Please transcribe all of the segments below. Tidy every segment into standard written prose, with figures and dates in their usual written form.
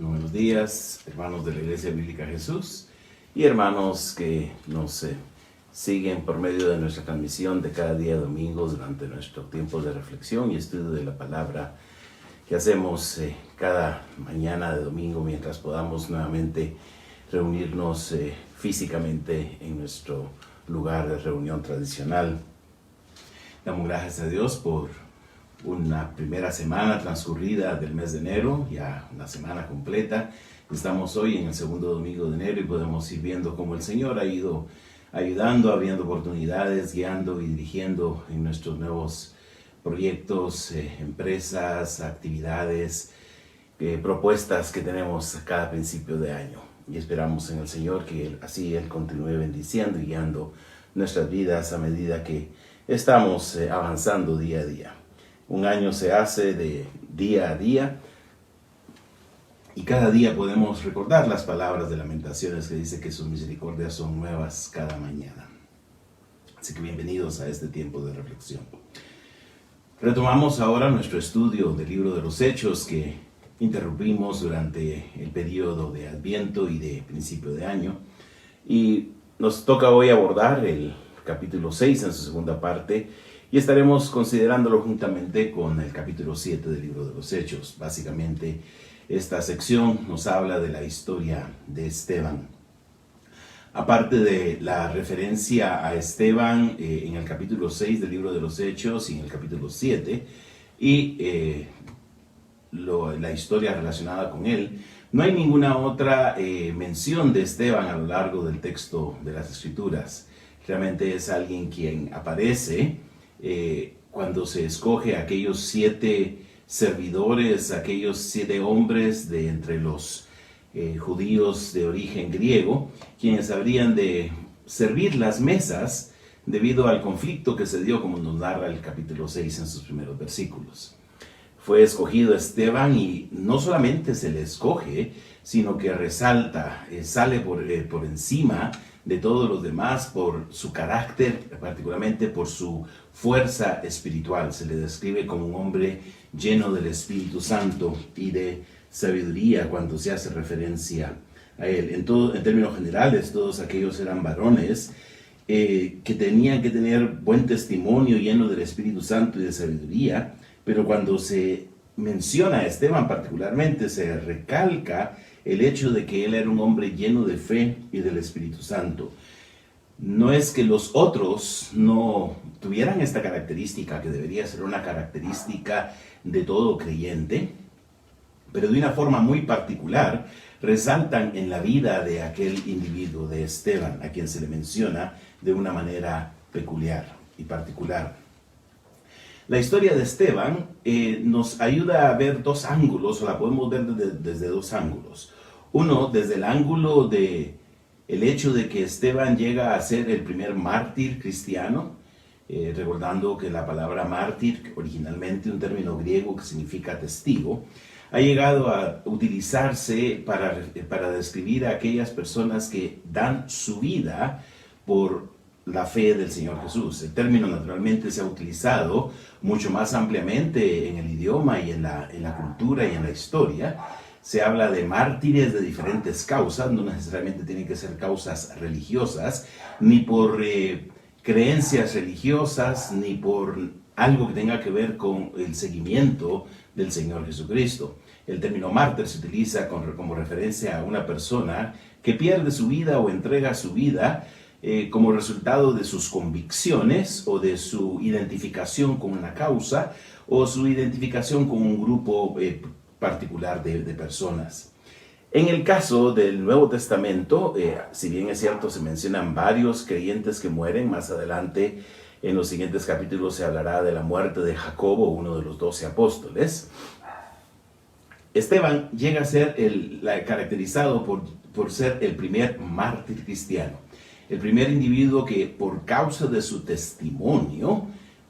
Buenos días, hermanos de la Iglesia Bíblica Jesús y hermanos que nos siguen por medio de nuestra transmisión de cada día domingo durante nuestro tiempo de reflexión y estudio de la palabra que hacemos cada mañana de domingo mientras podamos nuevamente reunirnos físicamente en nuestro lugar de reunión tradicional. Damos gracias a Dios por una primera semana transcurrida del mes de enero, ya una semana completa. Estamos hoy en el segundo domingo de enero y podemos ir viendo cómo el Señor ha ido ayudando, abriendo oportunidades, guiando y dirigiendo en nuestros nuevos proyectos, empresas, actividades, propuestas que tenemos a cada principio de año. Y esperamos en el Señor que así Él continúe bendiciendo y guiando nuestras vidas a medida que estamos avanzando día a día. Un año se hace de día a día y cada día podemos recordar las palabras de Lamentaciones que dice que sus misericordias son nuevas cada mañana. Así que bienvenidos a este tiempo de reflexión. Retomamos ahora nuestro estudio del libro de los Hechos que interrumpimos durante el periodo de Adviento y de principio de año. Y nos toca hoy abordar el capítulo 6 en su segunda parte. Y estaremos considerándolo juntamente con el capítulo 7 del libro de los Hechos. Básicamente, esta sección nos habla de la historia de Esteban. Aparte de la referencia a Esteban en el capítulo 6 del libro de los Hechos y en el capítulo 7, y la historia relacionada con él, no hay ninguna otra mención de Esteban a lo largo del texto de las Escrituras. Realmente es alguien quien aparece cuando se escoge a aquellos 7 servidores, aquellos 7 hombres de entre los judíos de origen griego, quienes habrían de servir las mesas debido al conflicto que se dio, como nos narra el capítulo 6 en sus primeros versículos. Fue escogido Esteban y no solamente se le escoge, sino que resalta, sale por encima de todos los demás por su carácter, particularmente por su fuerza espiritual. Se le describe como un hombre lleno del Espíritu Santo y de sabiduría cuando se hace referencia a él. En términos generales, todos aquellos eran varones que tenían que tener buen testimonio lleno del Espíritu Santo y de sabiduría, pero cuando se menciona a Esteban particularmente, se recalca el hecho de que él era un hombre lleno de fe y del Espíritu Santo. No es que los otros no tuvieran esta característica, que debería ser una característica de todo creyente, pero de una forma muy particular resaltan en la vida de aquel individuo, de Esteban, a quien se le menciona de una manera peculiar y particular. La historia de Esteban nos ayuda a ver dos ángulos, o la podemos ver desde dos ángulos. Uno, desde el ángulo de el hecho de que Esteban llega a ser el primer mártir cristiano, recordando que la palabra mártir, originalmente un término griego que significa testigo, ha llegado a utilizarse para describir a aquellas personas que dan su vida por la fe del Señor Jesús. El término naturalmente se ha utilizado mucho más ampliamente en el idioma y en la cultura y en la historia. Se habla de mártires de diferentes causas, no necesariamente tienen que ser causas religiosas, ni por creencias religiosas, ni por algo que tenga que ver con el seguimiento del Señor Jesucristo. El término mártir se utiliza como referencia a una persona que pierde su vida o entrega su vida como resultado de sus convicciones o de su identificación con una causa o su identificación con un grupo particular de personas. En el caso del Nuevo Testamento, si bien es cierto se mencionan varios creyentes que mueren, más adelante en los siguientes capítulos se hablará de la muerte de Jacobo, uno de los 12 apóstoles. Esteban llega a ser caracterizado por ser el primer mártir cristiano. El primer individuo que por causa de su testimonio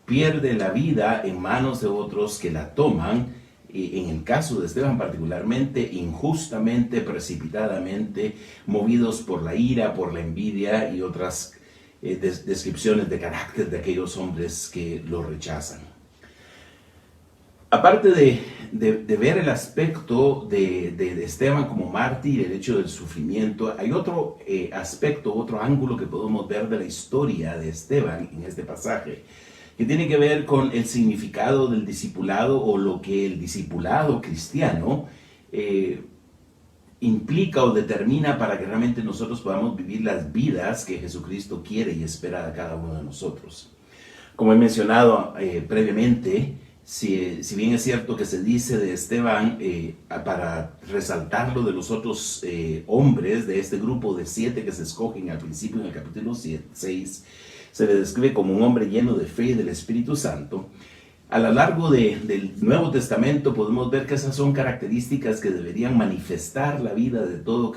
pierde la vida en manos de otros que la toman, en el caso de Esteban particularmente, injustamente, precipitadamente, movidos por la ira, por la envidia y otras descripciones de carácter de aquellos hombres que lo rechazan. Aparte de ver el aspecto de Esteban como mártir y el hecho del sufrimiento, hay otro aspecto, otro ángulo que podemos ver de la historia de Esteban en este pasaje, que tiene que ver con el significado del discipulado o lo que el discipulado cristiano implica o determina para que realmente nosotros podamos vivir las vidas que Jesucristo quiere y espera de cada uno de nosotros. Como he mencionado previamente, si bien es cierto que se dice de Esteban, para resaltarlo de los otros hombres de este grupo de 7 que se escogen al principio en el capítulo 6, se le describe como un hombre lleno de fe y del Espíritu Santo. A lo largo del Nuevo Testamento podemos ver que esas son características que deberían manifestar la vida de todo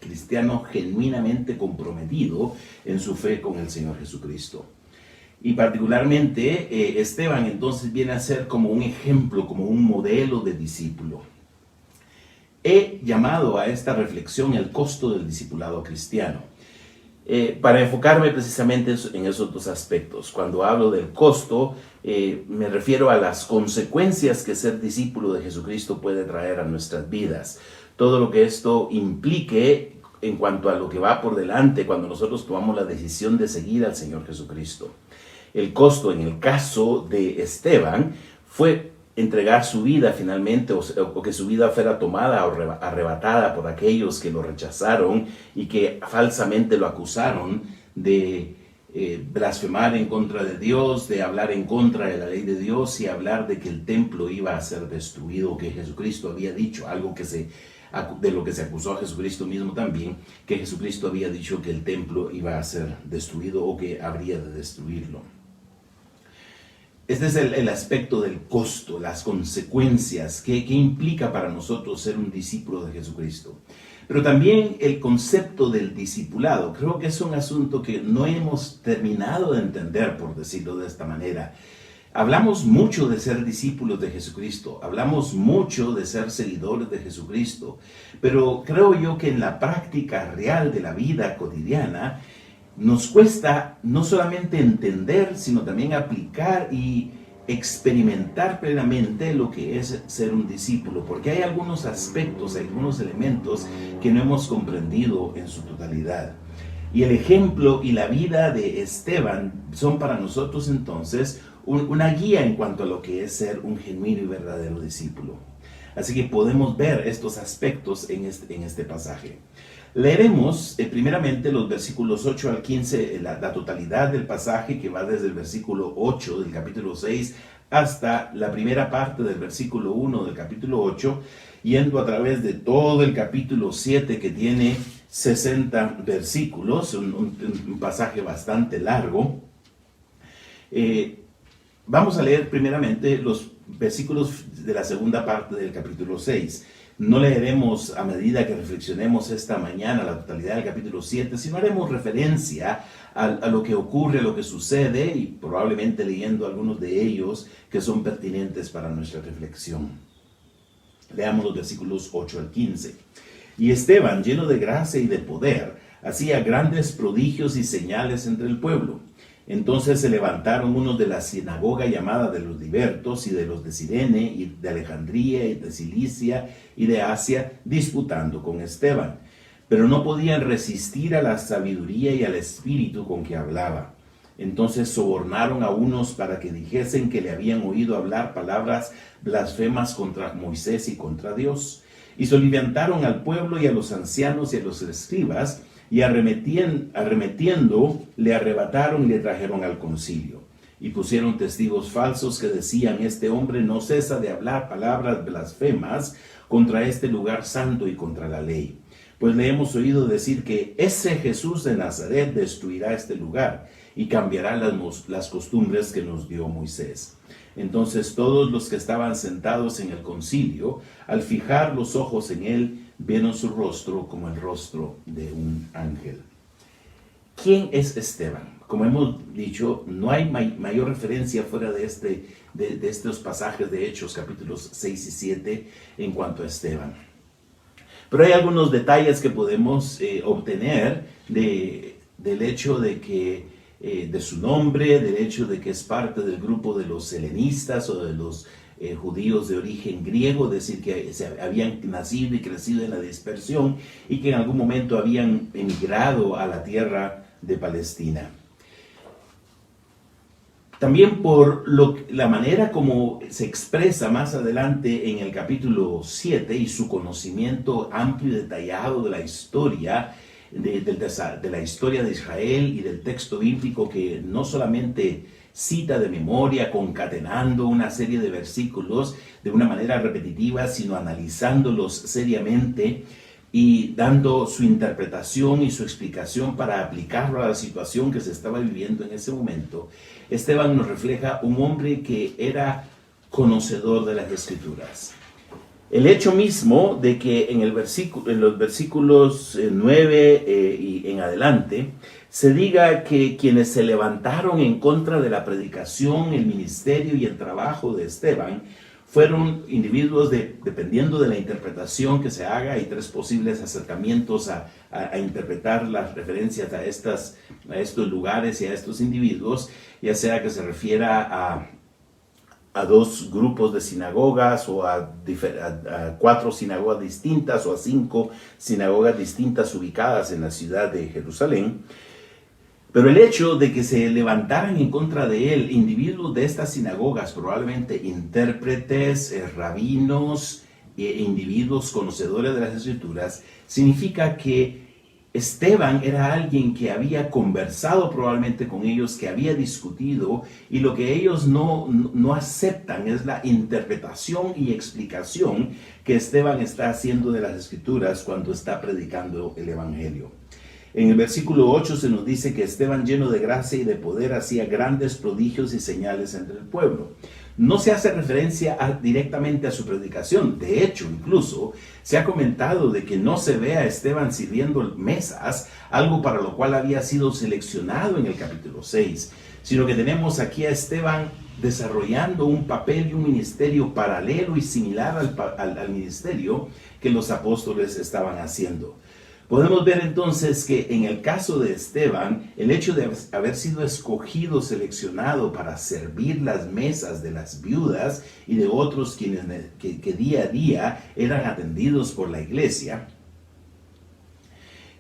cristiano genuinamente comprometido en su fe con el Señor Jesucristo. Y particularmente Esteban entonces viene a ser como un ejemplo, como un modelo de discípulo. He llamado a esta reflexión el costo del discipulado cristiano. Para enfocarme precisamente en esos dos aspectos. Cuando hablo del costo, me refiero a las consecuencias que ser discípulo de Jesucristo puede traer a nuestras vidas. Todo lo que esto implique en cuanto a lo que va por delante cuando nosotros tomamos la decisión de seguir al Señor Jesucristo. El costo en el caso de Esteban fue entregar su vida finalmente o que su vida fuera tomada o arrebatada por aquellos que lo rechazaron y que falsamente lo acusaron de blasfemar en contra de Dios, de hablar en contra de la ley de Dios y hablar de que el templo iba a ser destruido, que Jesucristo había dicho, algo de lo que se acusó a Jesucristo mismo también, que Jesucristo había dicho que el templo iba a ser destruido o que habría de destruirlo. Este es el aspecto del costo, las consecuencias, que implica para nosotros ser un discípulo de Jesucristo. Pero también el concepto del discipulado, creo que es un asunto que no hemos terminado de entender, por decirlo de esta manera. Hablamos mucho de ser discípulos de Jesucristo, hablamos mucho de ser seguidores de Jesucristo, pero creo yo que en la práctica real de la vida cotidiana, nos cuesta no solamente entender, sino también aplicar y experimentar plenamente lo que es ser un discípulo, porque hay algunos aspectos, algunos elementos que no hemos comprendido en su totalidad. Y el ejemplo y la vida de Esteban son para nosotros entonces una guía en cuanto a lo que es ser un genuino y verdadero discípulo. Así que podemos ver estos aspectos en este pasaje. Leeremos primeramente los versículos 8 al 15, la totalidad del pasaje que va desde el versículo 8 del capítulo 6 hasta la primera parte del versículo 1 del capítulo 8, yendo a través de todo el capítulo 7 que tiene 60 versículos, un pasaje bastante largo. Vamos a leer primeramente los versículos de la segunda parte del capítulo 6. No leeremos a medida que reflexionemos esta mañana la totalidad del capítulo 7, sino haremos referencia a lo que ocurre, a lo que sucede y probablemente leyendo algunos de ellos que son pertinentes para nuestra reflexión. Leamos los versículos 8 al 15. Y Esteban, lleno de gracia y de poder, hacía grandes prodigios y señales entre el pueblo. Entonces se levantaron unos de la sinagoga llamada de los libertos y de los de Cirene y de Alejandría y de Cilicia y de Asia disputando con Esteban, pero no podían resistir a la sabiduría y al espíritu con que hablaba. Entonces sobornaron a unos para que dijesen que le habían oído hablar palabras blasfemas contra Moisés y contra Dios. Y soliviantaron al pueblo y a los ancianos y a los escribas, y arremetiendo le arrebataron y le trajeron al concilio. Y pusieron testigos falsos que decían: este hombre no cesa de hablar palabras blasfemas contra este lugar santo y contra la ley. Pues le hemos oído decir que ese Jesús de Nazaret destruirá este lugar y cambiará las costumbres que nos dio Moisés. Entonces todos los que estaban sentados en el concilio, al fijar los ojos en él, vieron su rostro como el rostro de un ángel. ¿Quién es Esteban? Como hemos dicho, no hay mayor referencia fuera de estos pasajes de Hechos, capítulos 6 y 7, en cuanto a Esteban. Pero hay algunos detalles que podemos obtener del hecho de que de su nombre, del hecho de que es parte del grupo de los helenistas o de los judíos de origen griego, es decir, que habían nacido y crecido en la dispersión y que en algún momento habían emigrado a la tierra de Palestina. También por la manera como se expresa más adelante en el capítulo 7 y su conocimiento amplio y detallado de la historia, de la historia de Israel y del texto bíblico, que no solamente cita de memoria, concatenando una serie de versículos de una manera repetitiva, sino analizándolos seriamente y dando su interpretación y su explicación para aplicarlo a la situación que se estaba viviendo en ese momento. Esteban nos refleja un hombre que era conocedor de las Escrituras. El hecho mismo de que en los versículos 9 y en adelante se diga que quienes se levantaron en contra de la predicación, el ministerio y el trabajo de Esteban fueron individuos dependiendo de la interpretación que se haga, hay tres posibles acercamientos a interpretar las referencias a estos lugares y a estos individuos, ya sea que se refiera a dos grupos de sinagogas o a 4 sinagogas distintas o a 5 sinagogas distintas ubicadas en la ciudad de Jerusalén. Pero el hecho de que se levantaran en contra de él individuos de estas sinagogas, probablemente intérpretes, rabinos, individuos conocedores de las Escrituras, significa que Esteban era alguien que había conversado probablemente con ellos, que había discutido, y lo que ellos no aceptan es la interpretación y explicación que Esteban está haciendo de las Escrituras cuando está predicando el Evangelio. En el versículo 8 se nos dice que Esteban, lleno de gracia y de poder, hacía grandes prodigios y señales entre el pueblo. No se hace referencia directamente a su predicación. De hecho, incluso se ha comentado de que no se ve a Esteban sirviendo mesas, algo para lo cual había sido seleccionado en el capítulo 6, sino que tenemos aquí a Esteban desarrollando un papel y un ministerio paralelo y similar al ministerio que los apóstoles estaban haciendo. Podemos ver entonces que en el caso de Esteban, el hecho de haber sido escogido, seleccionado para servir las mesas de las viudas y de otros quienes que día a día eran atendidos por la iglesia,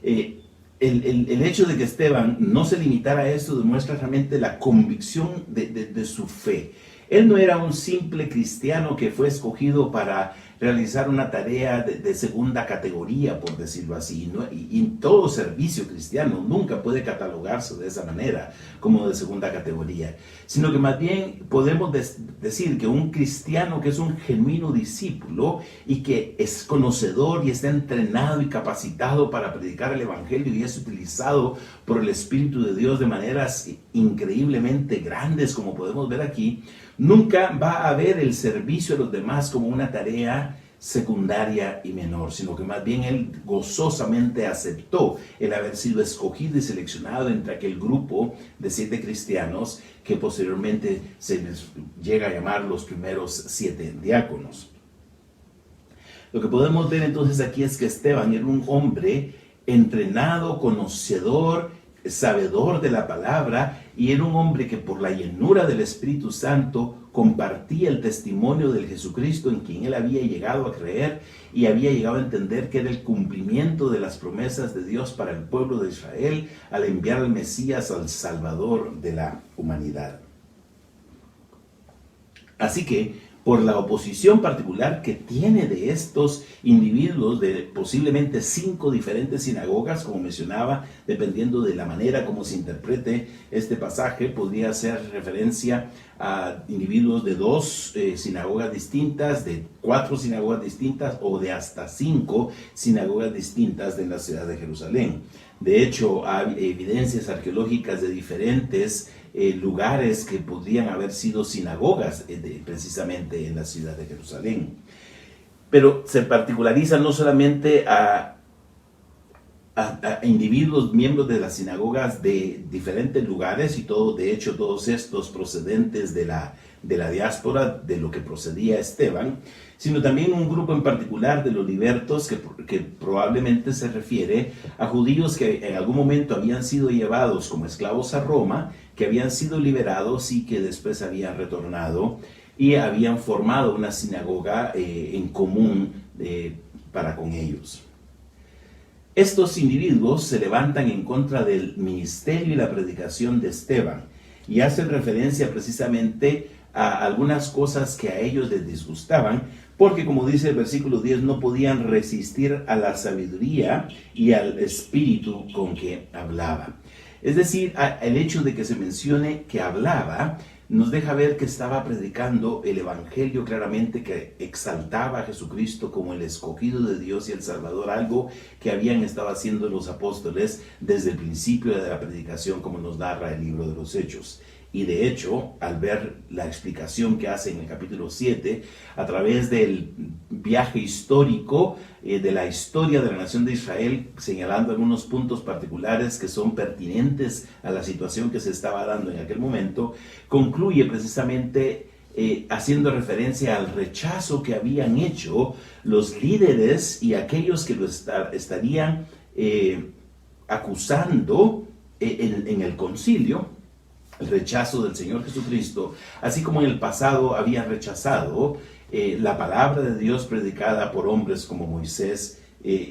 el hecho de que Esteban no se limitara a esto demuestra realmente la convicción de su fe. Él no era un simple cristiano que fue escogido para realizar una tarea de segunda categoría, por decirlo así, ¿no? Y todo servicio cristiano nunca puede catalogarse de esa manera, como de segunda categoría, sino que más bien podemos decir que un cristiano que es un genuino discípulo y que es conocedor y está entrenado y capacitado para predicar el Evangelio y es utilizado por el Espíritu de Dios de maneras increíblemente grandes, como podemos ver aquí, nunca va a ver el servicio a los demás como una tarea secundaria y menor, sino que más bien él gozosamente aceptó el haber sido escogido y seleccionado entre aquel grupo de 7 cristianos que posteriormente se les llega a llamar los primeros 7 diáconos. Lo que podemos ver entonces aquí es que Esteban era un hombre entrenado, conocedor, sabedor de la palabra, y era un hombre que por la llenura del Espíritu Santo compartía el testimonio del Jesucristo en quien él había llegado a creer y había llegado a entender que era el cumplimiento de las promesas de Dios para el pueblo de Israel al enviar al Mesías, al Salvador de la humanidad. Así que, por la oposición particular que tiene de estos individuos de posiblemente 5 diferentes sinagogas, como mencionaba, dependiendo de la manera como se interprete este pasaje, podría hacer referencia a individuos de 2 sinagogas distintas, de 4 sinagogas distintas o de hasta 5 sinagogas distintas en la ciudad de Jerusalén. De hecho, hay evidencias arqueológicas de diferentes lugares que podrían haber sido sinagogas precisamente en la ciudad de Jerusalén. Pero se particulariza no solamente a individuos miembros de las sinagogas de diferentes lugares, y de hecho todos estos procedentes de de la diáspora de lo que procedía Esteban, sino también un grupo en particular de los libertos que probablemente se refiere a judíos que en algún momento habían sido llevados como esclavos a Roma, que habían sido liberados y que después habían retornado y habían formado una sinagoga en común para con ellos. Estos individuos se levantan en contra del ministerio y la predicación de Esteban y hacen referencia precisamente a algunas cosas que a ellos les disgustaban, porque como dice el versículo 10, no podían resistir a la sabiduría y al espíritu con que hablaba. Es decir, el hecho de que se mencione que hablaba nos deja ver que estaba predicando el evangelio claramente, que exaltaba a Jesucristo como el escogido de Dios y el Salvador, algo que habían estado haciendo los apóstoles desde el principio de la predicación, como nos narra el libro de los Hechos. Y de hecho, al ver la explicación que hace en el capítulo 7, a través del viaje histórico de la historia de la nación de Israel, señalando algunos puntos particulares que son pertinentes a la situación que se estaba dando en aquel momento, concluye precisamente haciendo referencia al rechazo que habían hecho los líderes y aquellos que lo estarían acusando en el concilio, el rechazo del Señor Jesucristo, así como en el pasado habían rechazado la palabra de Dios predicada por hombres como Moisés,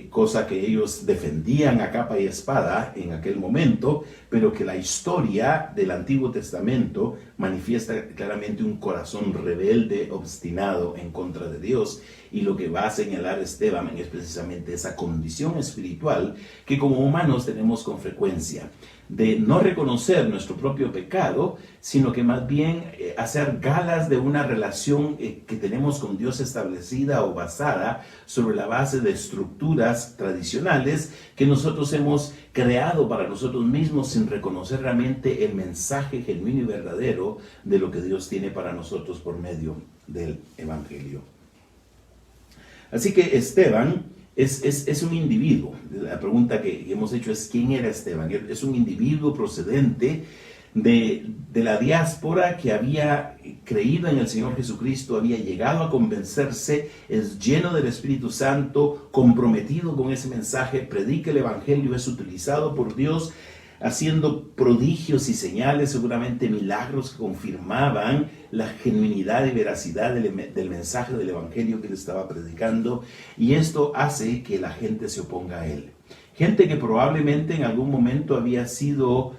cosa que ellos defendían a capa y espada en aquel momento, pero que la historia del Antiguo Testamento manifiesta claramente un corazón rebelde, obstinado en contra de Dios, y lo que va a señalar Esteban es precisamente esa condición espiritual que como humanos tenemos con frecuencia, de no reconocer nuestro propio pecado, sino que más bien hacer galas de una relación que tenemos con Dios establecida o basada sobre la base de estructuras tradicionales que nosotros hemos creado para nosotros mismos sin reconocer realmente el mensaje genuino y verdadero de lo que Dios tiene para nosotros por medio del Evangelio. Así que Esteban es un individuo. La pregunta que hemos hecho es ¿quién era Esteban? Es un individuo procedente de la diáspora que había creído en el Señor Jesucristo, había llegado a convencerse, es lleno del Espíritu Santo, comprometido con ese mensaje, predica el Evangelio, es utilizado por Dios, haciendo prodigios y señales, seguramente milagros que confirmaban la genuinidad y veracidad del mensaje del Evangelio que él estaba predicando, y esto hace que la gente se oponga a él. Gente que probablemente en algún momento habían sido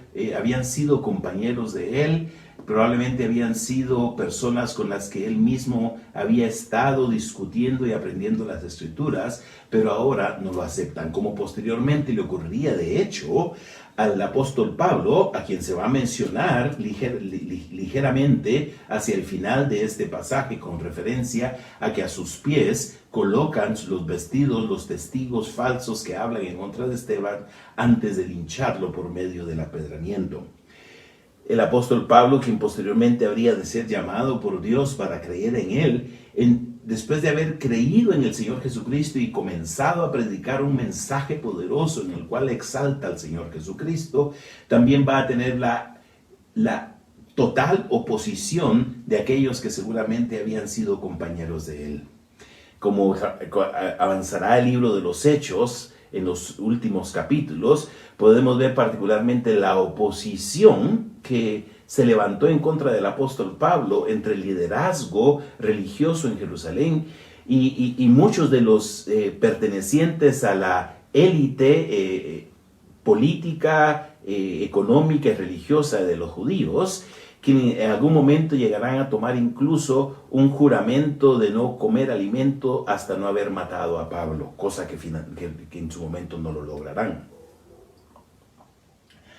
compañeros de él, probablemente habían sido personas con las que él mismo había estado discutiendo y aprendiendo las Escrituras, pero ahora no lo aceptan, como posteriormente le ocurriría de hecho al apóstol Pablo, a quien se va a mencionar ligeramente hacia el final de este pasaje, con referencia a que a sus pies colocan los vestidos, los testigos falsos que hablan en contra de Esteban antes de lincharlo por medio del apedramiento. El apóstol Pablo, quien posteriormente habría de ser llamado por Dios para creer en él, después de haber creído en el Señor Jesucristo y comenzado a predicar un mensaje poderoso en el cual exalta al Señor Jesucristo, también va a tener la total oposición de aquellos que seguramente habían sido compañeros de él. Como avanzará el libro de los Hechos en los últimos capítulos, podemos ver particularmente la oposición que se levantó en contra del apóstol Pablo entre el liderazgo religioso en Jerusalén y muchos de los pertenecientes a la élite política, económica y religiosa de los judíos, que en algún momento llegarán a tomar incluso un juramento de no comer alimento hasta no haber matado a Pablo, cosa que en su momento no lo lograrán.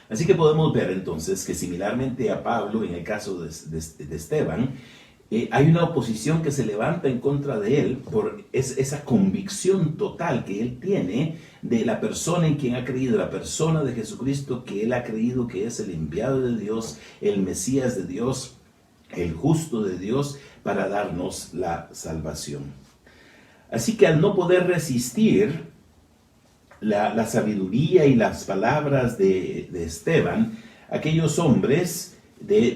Así que podemos ver entonces que similarmente a Pablo, en el caso de Esteban, hay una oposición que se levanta en contra de él por esa convicción total que él tiene de la persona en quien ha creído, la persona de Jesucristo que él ha creído que es el enviado de Dios, el Mesías de Dios, el justo de Dios para darnos la salvación. Así que al no poder resistir la sabiduría y las palabras de Esteban, aquellos hombres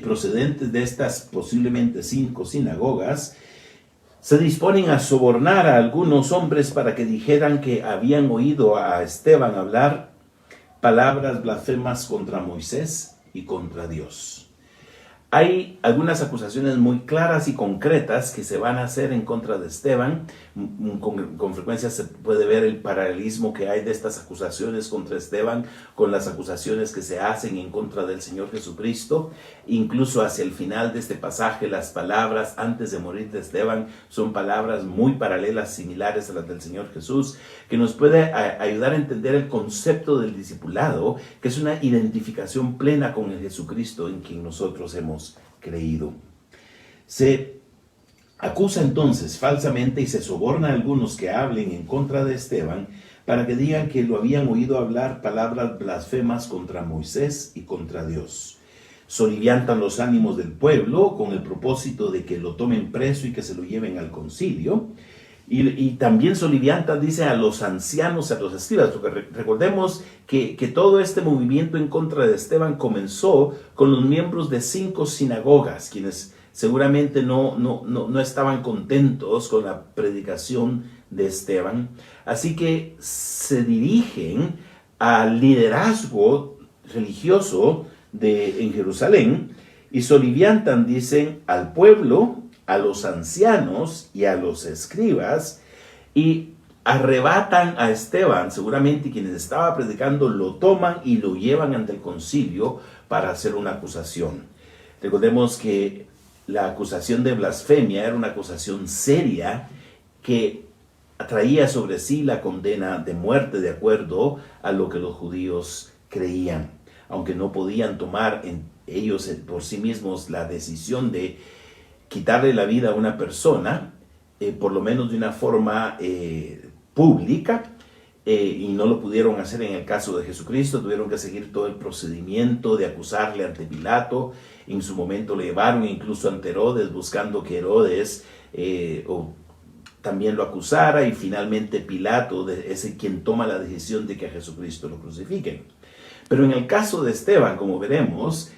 procedentes de estas posiblemente 5 sinagogas, se disponen a sobornar a algunos hombres para que dijeran que habían oído a Esteban hablar palabras blasfemas contra Moisés y contra Dios. Hay algunas acusaciones muy claras y concretas que se van a hacer en contra de Esteban. Con frecuencia se puede ver el paralelismo que hay de estas acusaciones contra Esteban con las acusaciones que se hacen en contra del Señor Jesucristo. Incluso hacia el final de este pasaje, las palabras antes de morir de Esteban son palabras muy paralelas, similares a las del Señor Jesús, que nos puede ayudar a entender el concepto del discipulado, que es una identificación plena con el Jesucristo en quien nosotros hemos creído. Se acusa entonces falsamente y se soborna a algunos que hablen en contra de Esteban para que digan que lo habían oído hablar palabras blasfemas contra Moisés y contra Dios. Soliviantan los ánimos del pueblo con el propósito de que lo tomen preso y que se lo lleven al concilio. Y también soliviantan, dice, a los ancianos, a los escribas, porque recordemos que todo este movimiento en contra de Esteban comenzó con los miembros de 5 sinagogas, quienes seguramente no estaban contentos con la predicación de Esteban. Así que se dirigen al liderazgo religioso en Jerusalén y soliviantan, dicen, al pueblo, a los ancianos y a los escribas, y arrebatan a Esteban. Seguramente quienes estaba predicando lo toman y lo llevan ante el concilio para hacer una acusación. Recordemos que la acusación de blasfemia era una acusación seria que traía sobre sí la condena de muerte de acuerdo a lo que los judíos creían, aunque no podían tomar ellos por sí mismos la decisión de quitarle la vida a una persona, por lo menos de una forma pública, y no lo pudieron hacer en el caso de Jesucristo. Tuvieron que seguir todo el procedimiento de acusarle ante Pilato. En su momento le llevaron incluso ante Herodes, buscando que Herodes también lo acusara, y finalmente Pilato es quien toma la decisión de que a Jesucristo lo crucifiquen. Pero en el caso de Esteban, como veremos,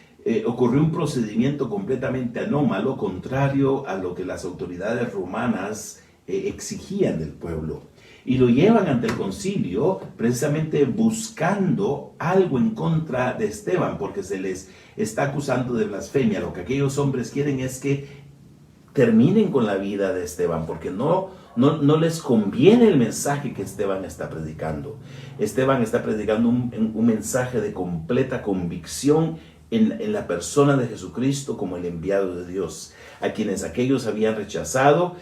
ocurrió un procedimiento completamente anómalo, contrario a lo que las autoridades romanas exigían del pueblo. Y lo llevan ante el concilio precisamente buscando algo en contra de Esteban, porque se les está acusando de blasfemia. Lo que aquellos hombres quieren es que terminen con la vida de Esteban, porque no les conviene el mensaje que Esteban está predicando. Esteban está predicando un mensaje de completa convicción en la persona de Jesucristo como el enviado de Dios, a quienes aquellos habían rechazado.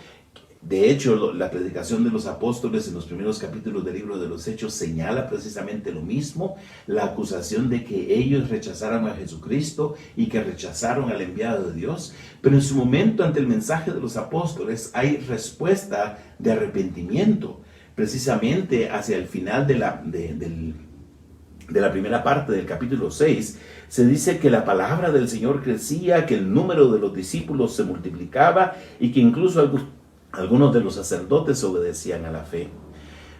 De hecho, la predicación de los apóstoles en los primeros capítulos del libro de los Hechos señala precisamente lo mismo, la acusación de que ellos rechazaron a Jesucristo y que rechazaron al enviado de Dios. Pero en su momento, ante el mensaje de los apóstoles, hay respuesta de arrepentimiento. Precisamente hacia el final de la primera parte del capítulo 6, se dice que la palabra del Señor crecía, que el número de los discípulos se multiplicaba y que incluso algunos de los sacerdotes obedecían a la fe.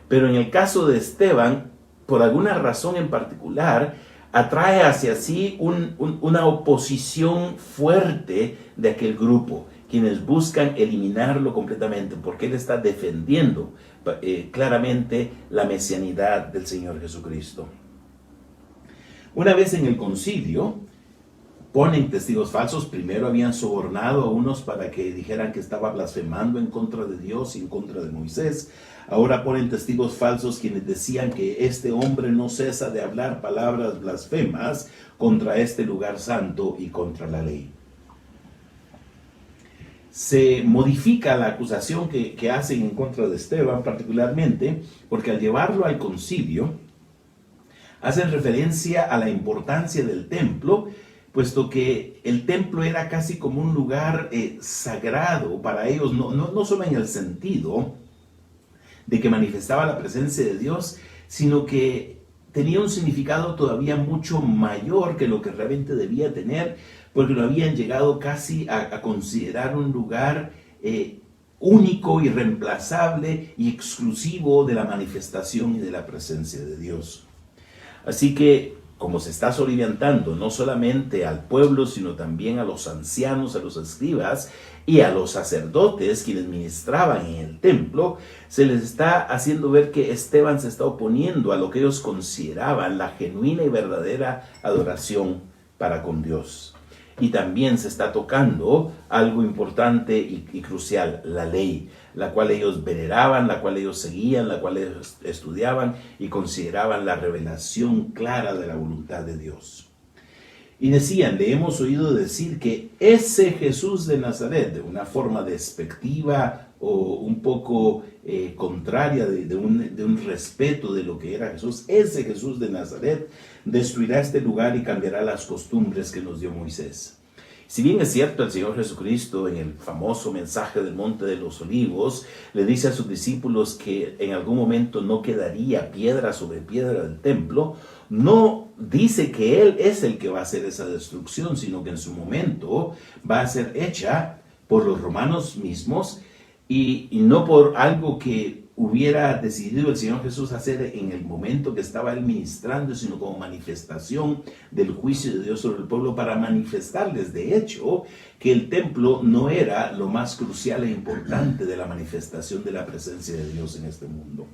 Pero en el caso de Esteban, por alguna razón en particular, atrae hacia sí una oposición fuerte de aquel grupo, quienes buscan eliminarlo completamente, porque él está defendiendo claramente la mesianidad del Señor Jesucristo. Una vez en el concilio, ponen testigos falsos. Primero habían sobornado a unos para que dijeran que estaba blasfemando en contra de Dios y en contra de Moisés. Ahora ponen testigos falsos quienes decían que este hombre no cesa de hablar palabras blasfemas contra este lugar santo y contra la ley. Se modifica la acusación que hacen en contra de Esteban particularmente, porque al llevarlo al concilio hacen referencia a la importancia del templo, puesto que el templo era casi como un lugar sagrado para ellos, no solo en el sentido de que manifestaba la presencia de Dios, sino que tenía un significado todavía mucho mayor que lo que realmente debía tener, porque lo habían llegado casi a considerar un lugar único, irreemplazable y exclusivo de la manifestación y de la presencia de Dios. Así que como se está soliviantando no solamente al pueblo, sino también a los ancianos, a los escribas y a los sacerdotes quienes ministraban en el templo, se les está haciendo ver que Esteban se está oponiendo a lo que ellos consideraban la genuina y verdadera adoración para con Dios. Y también se está tocando algo importante y crucial, la ley, la cual ellos veneraban, la cual ellos seguían, la cual ellos estudiaban y consideraban la revelación clara de la voluntad de Dios. Y decían, le hemos oído decir que ese Jesús de Nazaret, de una forma despectiva o un poco contraria de un respeto de lo que era Jesús, ese Jesús de Nazaret destruirá este lugar y cambiará las costumbres que nos dio Moisés. Si bien es cierto, el Señor Jesucristo en el famoso mensaje del Monte de los Olivos le dice a sus discípulos que en algún momento no quedaría piedra sobre piedra del templo, no dice que Él es el que va a hacer esa destrucción, sino que en su momento va a ser hecha por los romanos mismos y no por algo que hubiera decidido el Señor Jesús hacer en el momento que estaba Él ministrando, sino como manifestación del juicio de Dios sobre el pueblo para manifestarles, de hecho, que el templo no era lo más crucial e importante de la manifestación de la presencia de Dios en este mundo.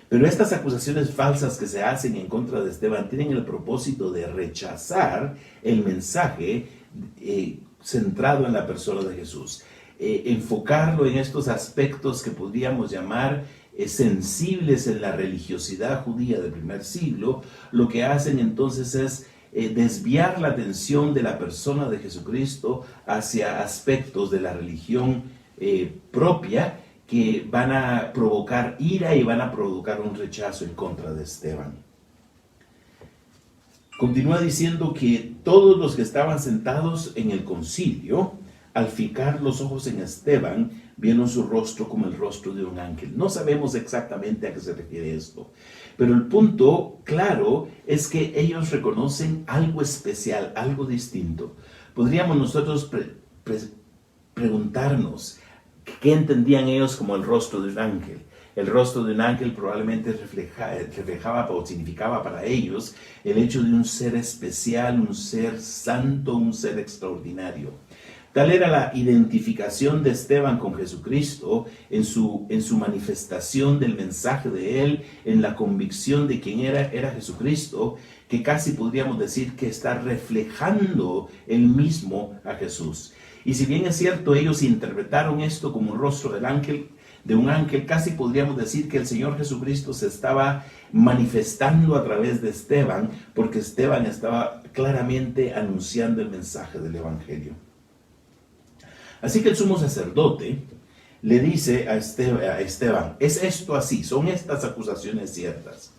Pero estas acusaciones falsas que se hacen en contra de Esteban tienen el propósito de rechazar el mensaje centrado en la persona de Jesús. Enfocarlo en estos aspectos que podríamos llamar sensibles en la religiosidad judía del primer siglo, lo que hacen entonces es desviar la atención de la persona de Jesucristo hacia aspectos de la religión propia que van a provocar ira y van a provocar un rechazo en contra de Esteban. Continúa diciendo que todos los que estaban sentados en el concilio, al fijar los ojos en Esteban, vieron su rostro como el rostro de un ángel. No sabemos exactamente a qué se refiere esto, pero el punto claro es que ellos reconocen algo especial, algo distinto. Podríamos nosotros preguntarnos qué entendían ellos como el rostro de un ángel. El rostro de un ángel probablemente reflejaba o significaba para ellos el hecho de un ser especial, un ser santo, un ser extraordinario. Tal era la identificación de Esteban con Jesucristo en su manifestación del mensaje de él, en la convicción de quién era Jesucristo, que casi podríamos decir que está reflejando él mismo a Jesús. Y si bien es cierto, ellos interpretaron esto como un rostro de un ángel, casi podríamos decir que el Señor Jesucristo se estaba manifestando a través de Esteban, porque Esteban estaba claramente anunciando el mensaje del Evangelio. Así que el sumo sacerdote le dice a Esteban, ¿es esto así? ¿Son estas acusaciones ciertas?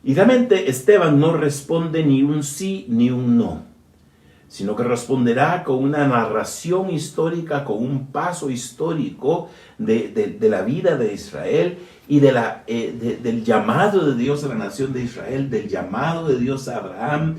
Y realmente Esteban no responde ni un sí ni un no, sino que responderá con una narración histórica, con un paso histórico de la vida de Israel y del llamado de Dios a la nación de Israel, del llamado de Dios a Abraham,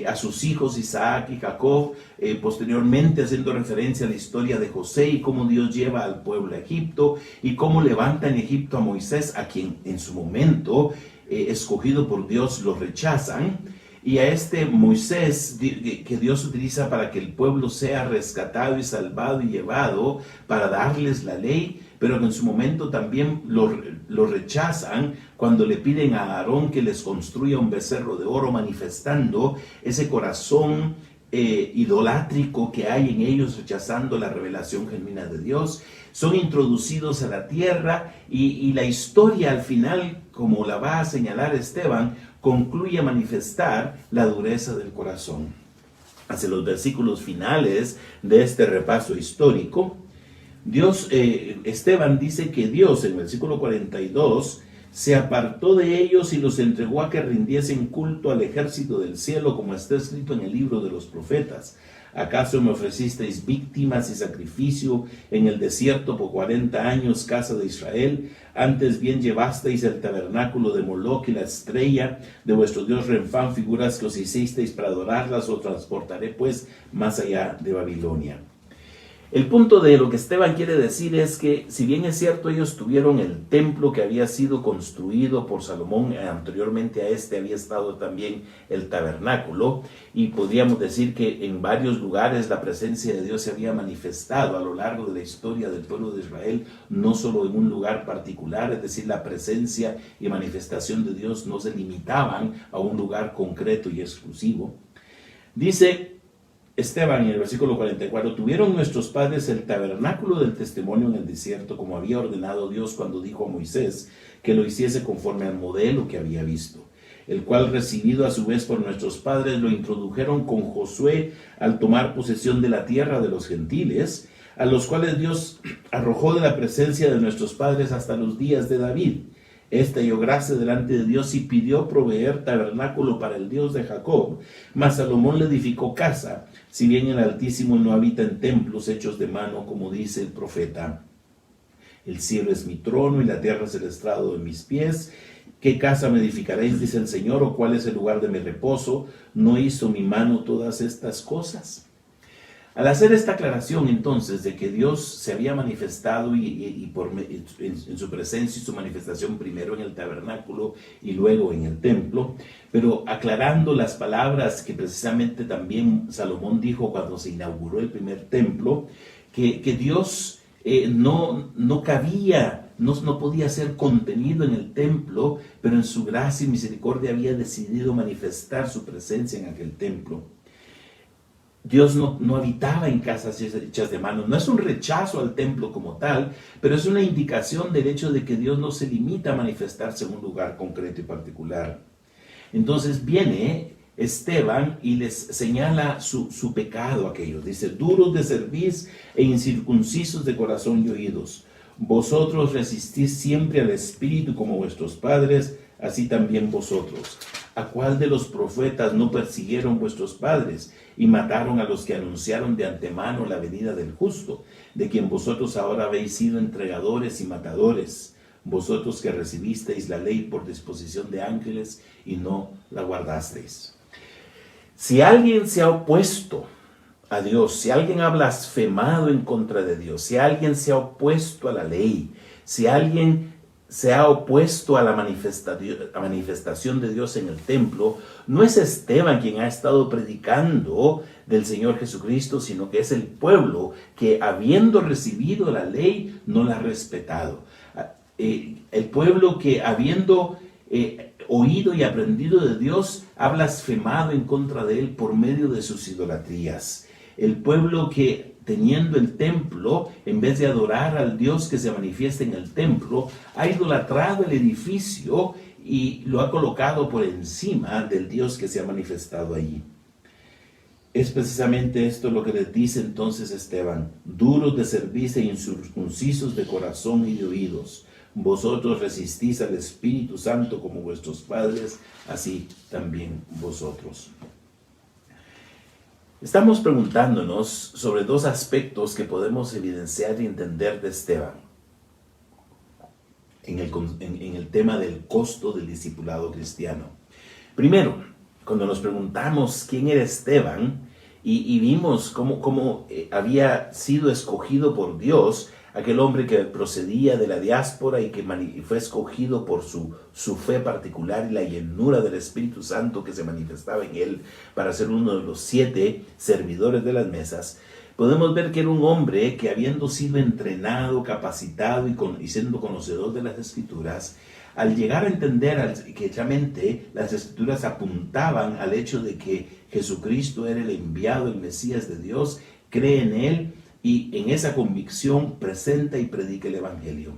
a sus hijos Isaac y Jacob, posteriormente haciendo referencia a la historia de José y cómo Dios lleva al pueblo a Egipto y cómo levanta en Egipto a Moisés, a quien en su momento escogido por Dios lo rechazan, y a este Moisés que Dios utiliza para que el pueblo sea rescatado y salvado y llevado para darles la ley, pero que en su momento también lo rechazan cuando le piden a Aarón que les construya un becerro de oro, manifestando ese corazón idolátrico que hay en ellos, rechazando la revelación genuina de Dios. Son introducidos a la tierra y la historia al final, como la va a señalar Esteban, concluye a manifestar la dureza del corazón. Hacia los versículos finales de este repaso histórico, Esteban dice que Dios, en el versículo 42, se apartó de ellos y los entregó a que rindiesen culto al ejército del cielo, como está escrito en el libro de los profetas. ¿Acaso me ofrecisteis víctimas y sacrificio en el desierto por 40 años, casa de Israel? Antes bien llevasteis el tabernáculo de Moloc y la estrella de vuestro dios Renfán, figuras que os hicisteis para adorarlas, os transportaré pues más allá de Babilonia. El punto de lo que Esteban quiere decir es que, si bien es cierto, ellos tuvieron el templo que había sido construido por Salomón, anteriormente a este había estado también el tabernáculo, y podríamos decir que en varios lugares la presencia de Dios se había manifestado a lo largo de la historia del pueblo de Israel, no solo en un lugar particular, es decir, la presencia y manifestación de Dios no se limitaban a un lugar concreto y exclusivo. Dice Esteban en el versículo 44, tuvieron nuestros padres el tabernáculo del testimonio en el desierto, como había ordenado Dios cuando dijo a Moisés que lo hiciese conforme al modelo que había visto, el cual, recibido a su vez por nuestros padres, lo introdujeron con Josué al tomar posesión de la tierra de los gentiles, a los cuales Dios arrojó de la presencia de nuestros padres hasta los días de David. Este halló gracia delante de Dios y pidió proveer tabernáculo para el Dios de Jacob. Mas Salomón le edificó casa, si bien el Altísimo no habita en templos hechos de mano, como dice el profeta. El cielo es mi trono y la tierra es el estrado de mis pies. ¿Qué casa me edificaréis, dice el Señor, o cuál es el lugar de mi reposo? ¿No hizo mi mano todas estas cosas? Al hacer esta aclaración entonces de que Dios se había manifestado en su presencia y su manifestación primero en el tabernáculo y luego en el templo, pero aclarando las palabras que precisamente también Salomón dijo cuando se inauguró el primer templo, que Dios no cabía, no podía ser contenido en el templo, pero en su gracia y misericordia había decidido manifestar su presencia en aquel templo. Dios no habitaba en casas hechas de mano. No es un rechazo al templo como tal, pero es una indicación del hecho de que Dios no se limita a manifestarse en un lugar concreto y particular. Entonces viene Esteban y les señala su pecado a aquellos. Dice, duros de cerviz e incircuncisos de corazón y oídos. Vosotros resistís siempre al Espíritu como vuestros padres, así también vosotros. ¿A cuál de los profetas no persiguieron vuestros padres y mataron a los que anunciaron de antemano la venida del justo, de quien vosotros ahora habéis sido entregadores y matadores? Vosotros que recibisteis la ley por disposición de ángeles y no la guardasteis. Si alguien se ha opuesto a Dios, si alguien ha blasfemado en contra de Dios, si alguien se ha opuesto a la ley, si alguien se ha opuesto a la manifestación de Dios en el templo, no es Esteban quien ha estado predicando del Señor Jesucristo, sino que es el pueblo que, habiendo recibido la ley, no la ha respetado. El pueblo que, habiendo oído y aprendido de Dios, ha blasfemado en contra de él por medio de sus idolatrías. El pueblo que, teniendo el templo, en vez de adorar al Dios que se manifiesta en el templo, ha idolatrado el edificio y lo ha colocado por encima del Dios que se ha manifestado allí. Es precisamente esto lo que les dice entonces Esteban: duros de cerviz e incircuncisos de corazón y de oídos. Vosotros resistís al Espíritu Santo como vuestros padres, así también vosotros. Estamos preguntándonos sobre dos aspectos que podemos evidenciar y entender de Esteban en el tema del costo del discipulado cristiano. Primero, cuando nos preguntamos quién era Esteban y vimos cómo había sido escogido por Dios, aquel hombre que procedía de la diáspora y que fue escogido por su fe particular y la llenura del Espíritu Santo que se manifestaba en él para ser uno de los 7 servidores de las mesas, podemos ver que era un hombre que, habiendo sido entrenado, capacitado y siendo conocedor de las Escrituras, al llegar a entender que realmente las Escrituras apuntaban al hecho de que Jesucristo era el enviado, el Mesías de Dios, cree en él y en esa convicción presenta y predica el Evangelio.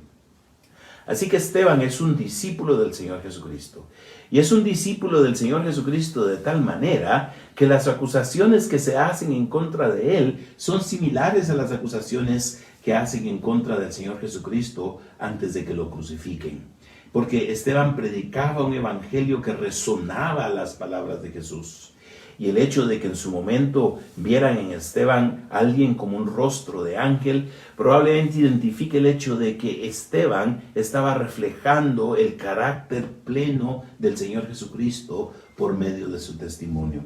Así que Esteban es un discípulo del Señor Jesucristo. Y es un discípulo del Señor Jesucristo de tal manera que las acusaciones que se hacen en contra de él son similares a las acusaciones que hacen en contra del Señor Jesucristo antes de que lo crucifiquen. Porque Esteban predicaba un evangelio que resonaba a las palabras de Jesús. Y el hecho de que en su momento vieran en Esteban a alguien como un rostro de ángel, probablemente identifique el hecho de que Esteban estaba reflejando el carácter pleno del Señor Jesucristo por medio de su testimonio.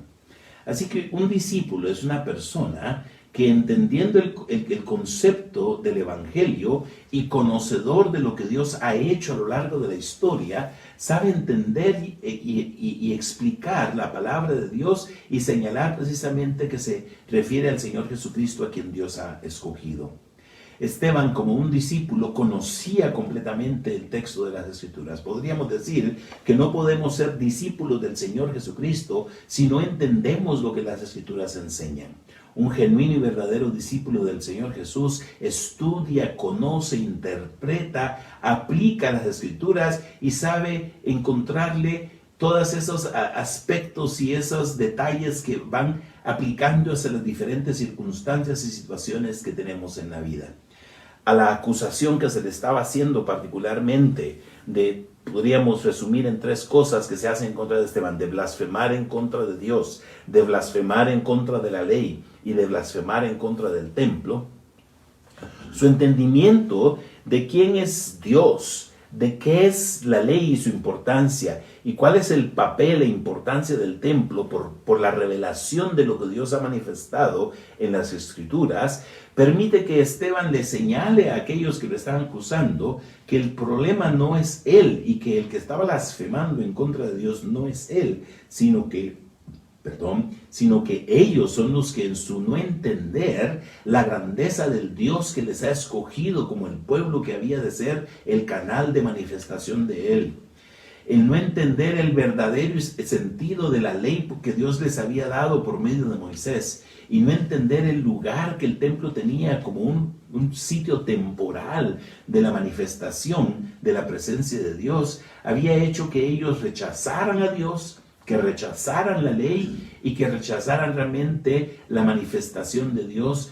Así que un discípulo es una persona que entendiendo el concepto del Evangelio y conocedor de lo que Dios ha hecho a lo largo de la historia, sabe entender y explicar la palabra de Dios y señalar precisamente que se refiere al Señor Jesucristo a quien Dios ha escogido. Esteban, como un discípulo, conocía completamente el texto de las Escrituras. Podríamos decir que no podemos ser discípulos del Señor Jesucristo si no entendemos lo que las Escrituras enseñan. Un genuino y verdadero discípulo del Señor Jesús estudia, conoce, interpreta, aplica las Escrituras y sabe encontrarle todos esos aspectos y esos detalles que van aplicándose a las diferentes circunstancias y situaciones que tenemos en la vida. A la acusación que se le estaba haciendo particularmente podríamos resumir en 3 cosas que se hacen en contra de Esteban: de blasfemar en contra de Dios, de blasfemar en contra de la ley y de blasfemar en contra del templo. Su entendimiento de quién es Dios, de qué es la ley y su importancia, y cuál es el papel e importancia del templo por la revelación de lo que Dios ha manifestado en las Escrituras, permite que Esteban le señale a aquellos que lo estaban acusando que el problema no es él y que el que estaba blasfemando en contra de Dios no es él, sino que ellos son los que en su no entender la grandeza del Dios que les ha escogido como el pueblo que había de ser el canal de manifestación de Él. El no entender el verdadero sentido de la ley que Dios les había dado por medio de Moisés y no entender el lugar que el templo tenía como un sitio temporal de la manifestación de la presencia de Dios, había hecho que ellos rechazaran a Dios, que rechazaran la ley y que rechazaran realmente la manifestación de Dios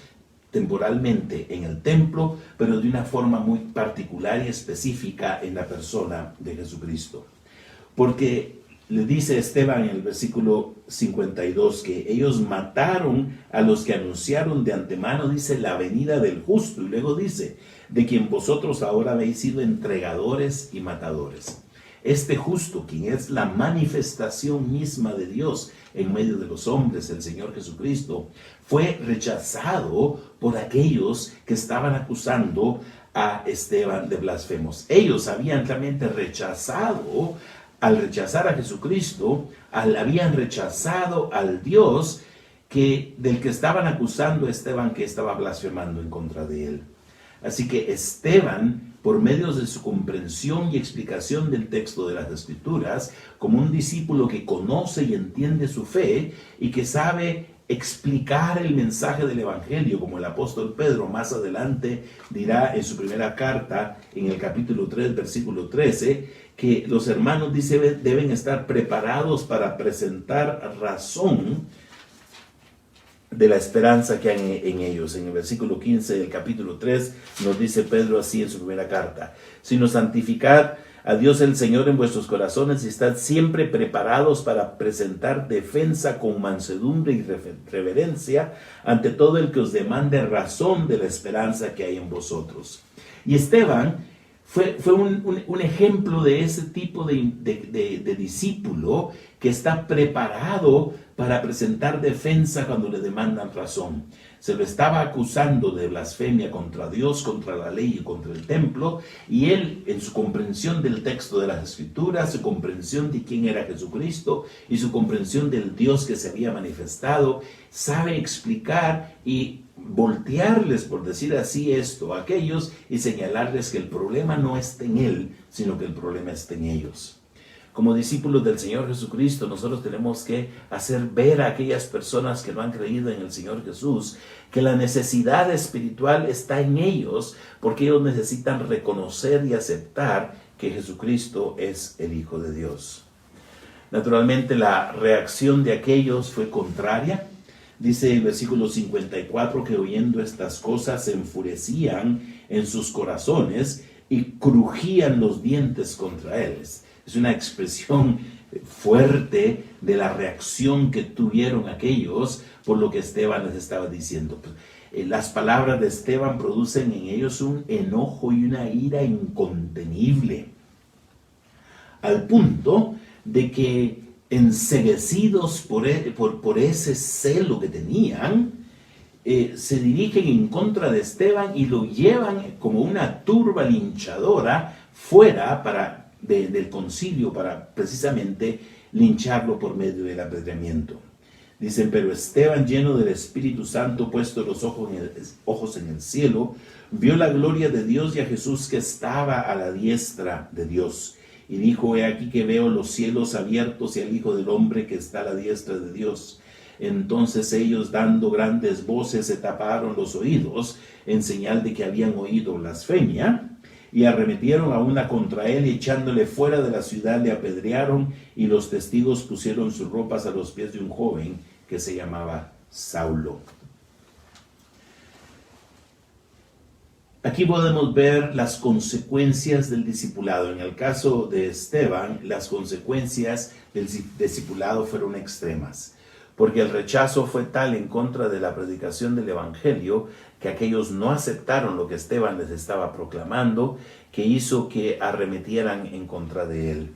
temporalmente en el templo, pero de una forma muy particular y específica en la persona de Jesucristo. Porque le dice Esteban en el versículo 52 que ellos mataron a los que anunciaron de antemano, dice, la venida del justo, y luego dice, de quien vosotros ahora habéis sido entregadores y matadores. Este justo, quien es la manifestación misma de Dios en medio de los hombres, el Señor Jesucristo, fue rechazado por aquellos que estaban acusando a Esteban de blasfemos. Ellos habían realmente rechazado, al rechazar a Jesucristo, habían rechazado al Dios del que estaban acusando a Esteban, que estaba blasfemando en contra de él. Así que Esteban, por medio de su comprensión y explicación del texto de las Escrituras, como un discípulo que conoce y entiende su fe y que sabe explicar el mensaje del Evangelio, como el apóstol Pedro más adelante dirá en su primera carta, en el capítulo 3, versículo 13, que los hermanos, dice, deben estar preparados para presentar razón de la esperanza que hay en ellos. En el versículo 15 del capítulo 3 nos dice Pedro así en su primera carta: sino santificad a Dios el Señor en vuestros corazones y estad siempre preparados para presentar defensa con mansedumbre y reverencia ante todo el que os demande razón de la esperanza que hay en vosotros. Y Esteban fue un ejemplo de ese tipo de discípulo que está preparado para presentar defensa cuando le demandan razón. Se lo estaba acusando de blasfemia contra Dios, contra la ley y contra el templo, y él, en su comprensión del texto de las Escrituras, su comprensión de quién era Jesucristo y su comprensión del Dios que se había manifestado, sabe explicar y voltearles, por decir así, esto a aquellos y señalarles que el problema no está en él, sino que el problema está en ellos. Como discípulos del Señor Jesucristo, nosotros tenemos que hacer ver a aquellas personas que no han creído en el Señor Jesús que la necesidad espiritual está en ellos, porque ellos necesitan reconocer y aceptar que Jesucristo es el Hijo de Dios. Naturalmente, la reacción de aquellos fue contraria. Dice el versículo 54 que oyendo estas cosas se enfurecían en sus corazones y crujían los dientes contra él. Es una expresión fuerte de la reacción que tuvieron aquellos por lo que Esteban les estaba diciendo. Las palabras de Esteban producen en ellos un enojo y una ira incontenible, al punto de que enceguecidos por ese celo que tenían, se dirigen en contra de Esteban y lo llevan como una turba linchadora fuera del concilio para precisamente lincharlo por medio del apedreamiento. Dicen, pero Esteban, lleno del Espíritu Santo, puesto los ojos en el cielo, vio la gloria de Dios y a Jesús que estaba a la diestra de Dios. Y dijo, he aquí que veo los cielos abiertos y al Hijo del Hombre que está a la diestra de Dios. Entonces ellos, dando grandes voces, se taparon los oídos, en señal de que habían oído blasfemia, y arremetieron a una contra él, y echándole fuera de la ciudad le apedrearon, y los testigos pusieron sus ropas a los pies de un joven que se llamaba Saulo. Aquí podemos ver las consecuencias del discipulado. En el caso de Esteban, las consecuencias del discipulado fueron extremas, porque el rechazo fue tal en contra de la predicación del Evangelio que aquellos no aceptaron lo que Esteban les estaba proclamando, que hizo que arremetieran en contra de él.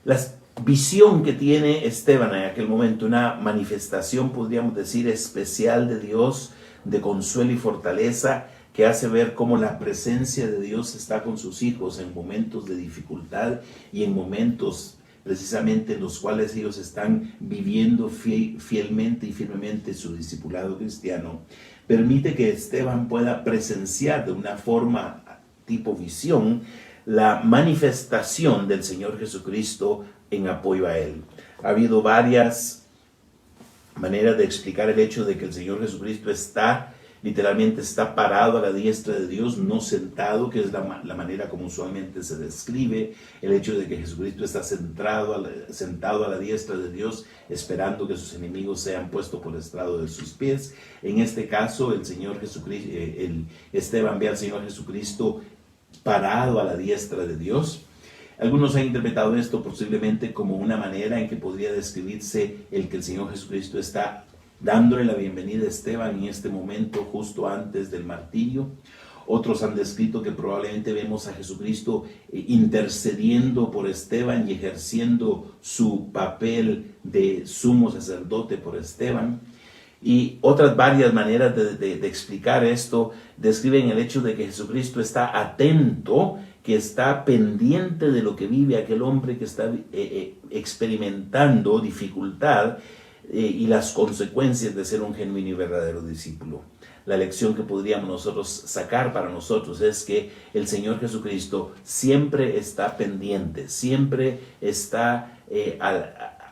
La visión que tiene Esteban en aquel momento, una manifestación, podríamos decir, especial de Dios, de consuelo y fortaleza, que hace ver cómo la presencia de Dios está con sus hijos en momentos de dificultad y en momentos precisamente en los cuales ellos están viviendo fielmente y firmemente su discipulado cristiano, permite que Esteban pueda presenciar de una forma tipo visión la manifestación del Señor Jesucristo en apoyo a él. Ha habido varias maneras de explicar el hecho de que el Señor Jesucristo literalmente está parado a la diestra de Dios, no sentado, que es la manera como usualmente se describe el hecho de que Jesucristo está sentado a la diestra de Dios, esperando que sus enemigos sean puestos por el estrado de sus pies. En este caso, el Señor Jesucristo, Esteban ve al Señor Jesucristo parado a la diestra de Dios. Algunos han interpretado esto posiblemente como una manera en que podría describirse el que el Señor Jesucristo está dándole la bienvenida a Esteban en este momento justo antes del martirio. Otros han descrito que probablemente vemos a Jesucristo intercediendo por Esteban y ejerciendo su papel de sumo sacerdote por Esteban. Y otras varias maneras de explicar esto describen el hecho de que Jesucristo está atento, que está pendiente de lo que vive aquel hombre que está experimentando dificultad y las consecuencias de ser un genuino y verdadero discípulo. La lección que podríamos nosotros sacar para nosotros es que el Señor Jesucristo siempre está pendiente, siempre está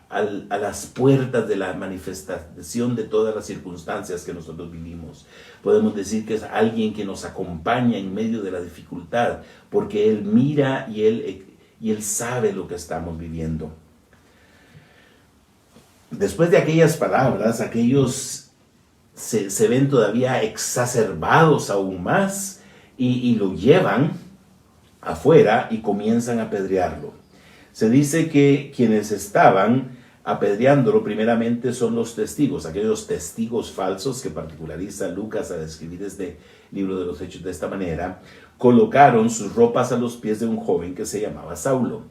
a las puertas de la manifestación de todas las circunstancias que nosotros vivimos. Podemos decir que es alguien que nos acompaña en medio de la dificultad, porque Él mira y Él sabe lo que estamos viviendo. Después de aquellas palabras, aquellos se ven todavía exacerbados aún más y lo llevan afuera y comienzan a apedrearlo. Se dice que quienes estaban apedreándolo primeramente son los testigos, aquellos testigos falsos que particulariza Lucas al escribir este libro de los Hechos de esta manera, colocaron sus ropas a los pies de un joven que se llamaba Saulo.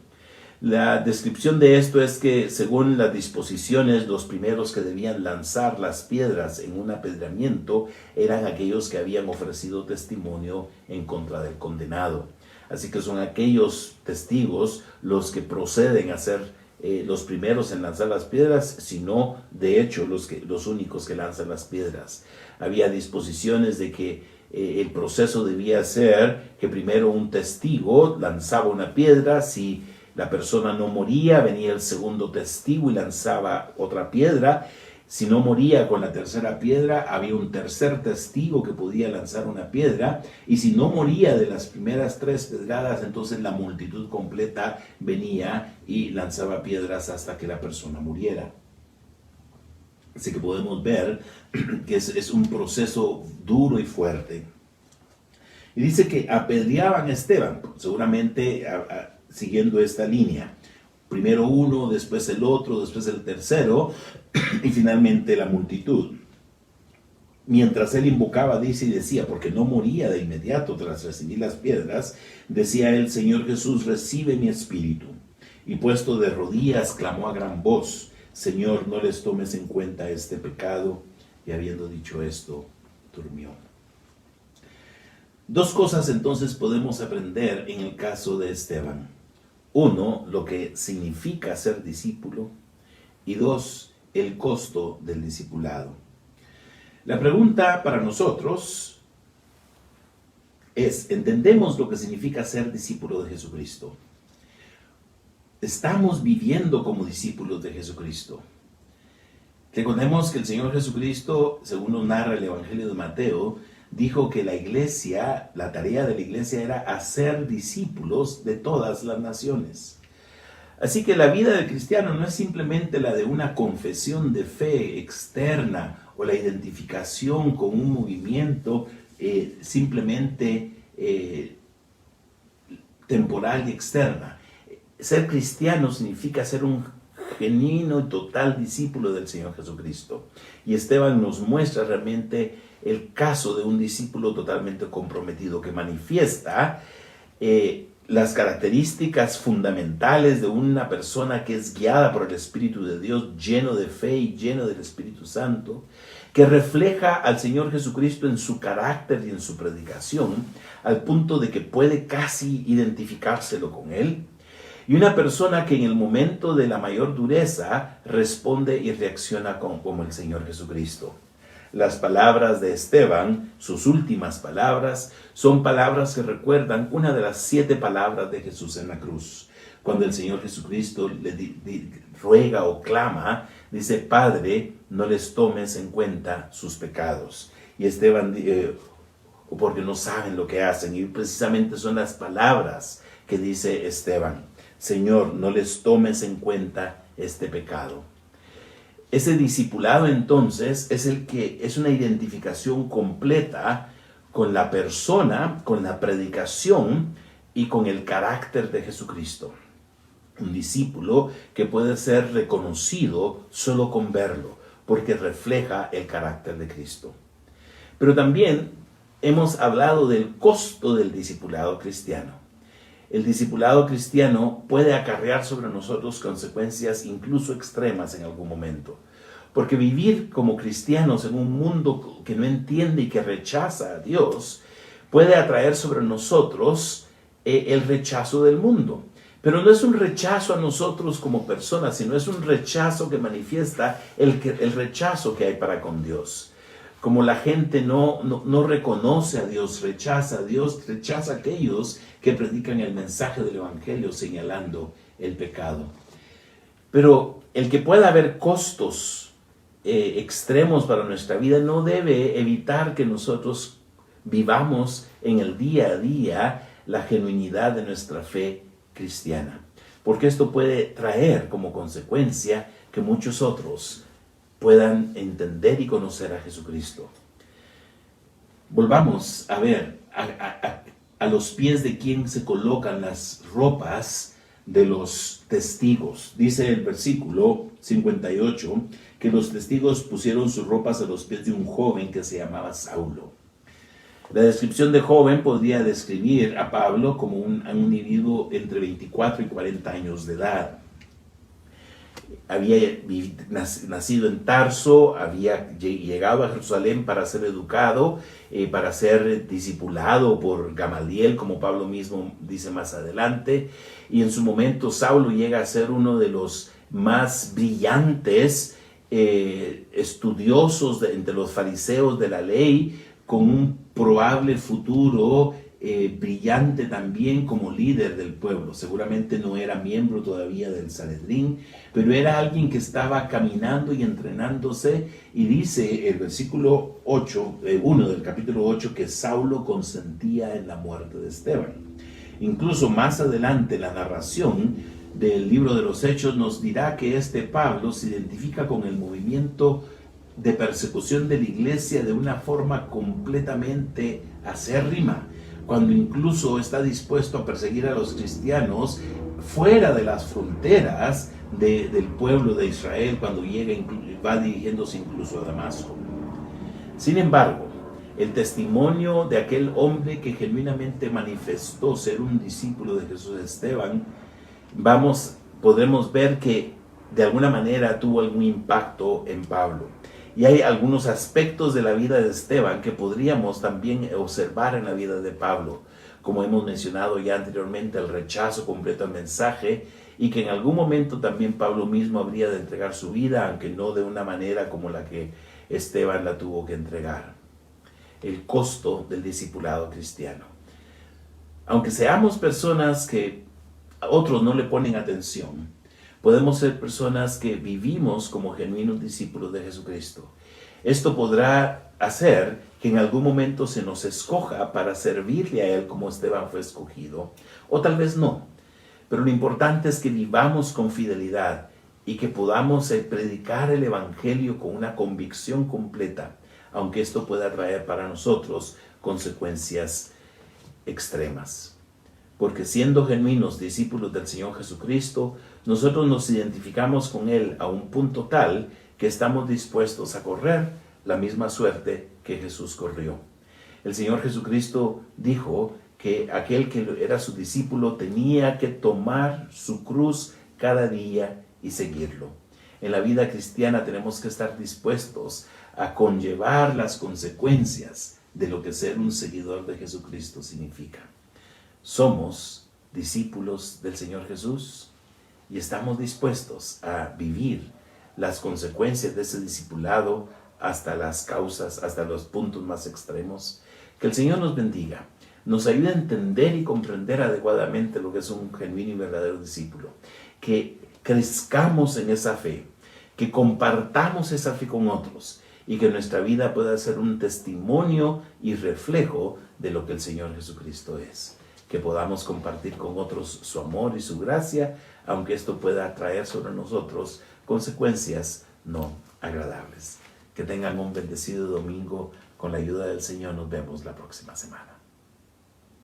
La descripción de esto es que, según las disposiciones, los primeros que debían lanzar las piedras en un apedreamiento eran aquellos que habían ofrecido testimonio en contra del condenado. Así que son aquellos testigos los que proceden a ser los primeros en lanzar las piedras, sino de hecho los únicos que lanzan las piedras. Había disposiciones de que el proceso debía ser que primero un testigo lanzaba una piedra. Si la persona no moría, venía el segundo testigo y lanzaba otra piedra. Si no moría con la tercera piedra, había un tercer testigo que podía lanzar una piedra. Y si no moría de las primeras 3 pedradas, entonces la multitud completa venía y lanzaba piedras hasta que la persona muriera. Así que podemos ver que es un proceso duro y fuerte. Y dice que apedreaban a Esteban, seguramente siguiendo esta línea. Primero uno, después el otro, después el tercero y finalmente la multitud. Mientras él invocaba, dice y decía, porque no moría de inmediato tras recibir las piedras, decía él: Señor Jesús, recibe mi espíritu. Y puesto de rodillas, clamó a gran voz: Señor, no les tomes en cuenta este pecado. y habiendo dicho esto, durmió. Dos cosas entonces podemos aprender en el caso de Esteban. Uno, lo que significa ser discípulo, y dos, el costo del discipulado. La pregunta para nosotros es, ¿entendemos lo que significa ser discípulo de Jesucristo? ¿Estamos viviendo como discípulos de Jesucristo? Recordemos que el Señor Jesucristo, según nos narra el Evangelio de Mateo, dijo que la iglesia, la tarea de la iglesia era hacer discípulos de todas las naciones. Así que la vida del cristiano no es simplemente la de una confesión de fe externa o la identificación con un movimiento simplemente temporal y externa. Ser cristiano significa ser un genuino y total discípulo del Señor Jesucristo. Y Esteban nos muestra realmente el caso de un discípulo totalmente comprometido que manifiesta las características fundamentales de una persona que es guiada por el Espíritu de Dios, lleno de fe y lleno del Espíritu Santo, que refleja al Señor Jesucristo en su carácter y en su predicación, al punto de que puede casi identificárselo con Él, y una persona que en el momento de la mayor dureza responde y reacciona como el Señor Jesucristo. Las palabras de Esteban, sus últimas palabras, son palabras que recuerdan una de las 7 palabras de Jesús en la cruz. Cuando el Señor Jesucristo le ruega o clama, dice, Padre, no les tomes en cuenta sus pecados. Y Esteban, porque no saben lo que hacen, y precisamente son las palabras que dice Esteban. Señor, no les tomes en cuenta este pecado. Ese discipulado entonces es una identificación completa con la persona, con la predicación y con el carácter de Jesucristo. Un discípulo que puede ser reconocido solo con verlo, porque refleja el carácter de Cristo. Pero también hemos hablado del costo del discipulado cristiano. El discipulado cristiano puede acarrear sobre nosotros consecuencias incluso extremas en algún momento. Porque vivir como cristianos en un mundo que no entiende y que rechaza a Dios puede atraer sobre nosotros el rechazo del mundo. Pero no es un rechazo a nosotros como personas, sino es un rechazo que manifiesta el rechazo que hay para con Dios. Como la gente no reconoce a Dios, rechaza a Dios, rechaza a aquellos que predican el mensaje del Evangelio señalando el pecado. Pero el que pueda haber costos extremos para nuestra vida no debe evitar que nosotros vivamos en el día a día la genuinidad de nuestra fe cristiana. Porque esto puede traer como consecuencia que muchos otros puedan entender y conocer a Jesucristo. Volvamos a ver a los pies de quién se colocan las ropas de los testigos. Dice el versículo 58 que los testigos pusieron sus ropas a los pies de un joven que se llamaba Saulo. La descripción de joven podría describir a Pablo como un individuo entre 24 y 40 años de edad. Había nacido en Tarso, había llegado a Jerusalén para ser educado, para ser discipulado por Gamaliel, como Pablo mismo dice más adelante. Y en su momento Saulo llega a ser uno de los más brillantes estudiosos entre los fariseos de la ley, con un probable futuro brillante también como líder del pueblo. Seguramente no era miembro todavía del Sanedrín, pero era alguien que estaba caminando y entrenándose, y dice el versículo 1 del capítulo 8 que Saulo consentía en la muerte de Esteban. Incluso más adelante la narración del libro de los Hechos nos dirá que este Pablo se identifica con el movimiento de persecución de la iglesia de una forma completamente acérrima, cuando incluso está dispuesto a perseguir a los cristianos fuera de las fronteras del pueblo de Israel, cuando va dirigiéndose incluso a Damasco. Sin embargo, el testimonio de aquel hombre que genuinamente manifestó ser un discípulo de Jesús, Esteban, podremos ver que de alguna manera tuvo algún impacto en Pablo. Y hay algunos aspectos de la vida de Esteban que podríamos también observar en la vida de Pablo. Como hemos mencionado ya anteriormente, el rechazo completo al mensaje, y que en algún momento también Pablo mismo habría de entregar su vida, aunque no de una manera como la que Esteban la tuvo que entregar. El costo del discipulado cristiano. Aunque seamos personas que a otros no le ponen atención, podemos ser personas que vivimos como genuinos discípulos de Jesucristo. Esto podrá hacer que en algún momento se nos escoja para servirle a Él como Esteban fue escogido, o tal vez no. Pero lo importante es que vivamos con fidelidad y que podamos predicar el Evangelio con una convicción completa, aunque esto pueda traer para nosotros consecuencias extremas. Porque siendo genuinos discípulos del Señor Jesucristo, nosotros nos identificamos con Él a un punto tal que estamos dispuestos a correr la misma suerte que Jesús corrió. El Señor Jesucristo dijo que aquel que era su discípulo tenía que tomar su cruz cada día y seguirlo. En la vida cristiana tenemos que estar dispuestos a conllevar las consecuencias de lo que ser un seguidor de Jesucristo significa. Somos discípulos del Señor Jesús y estamos dispuestos a vivir las consecuencias de ese discipulado hasta las causas, hasta los puntos más extremos. Que el Señor nos bendiga, nos ayude a entender y comprender adecuadamente lo que es un genuino y verdadero discípulo. Que crezcamos en esa fe, que compartamos esa fe con otros y que nuestra vida pueda ser un testimonio y reflejo de lo que el Señor Jesucristo es. Que podamos compartir con otros su amor y su gracia, aunque esto pueda traer sobre nosotros consecuencias no agradables. Que tengan un bendecido domingo. Con la ayuda del Señor nos vemos la próxima semana.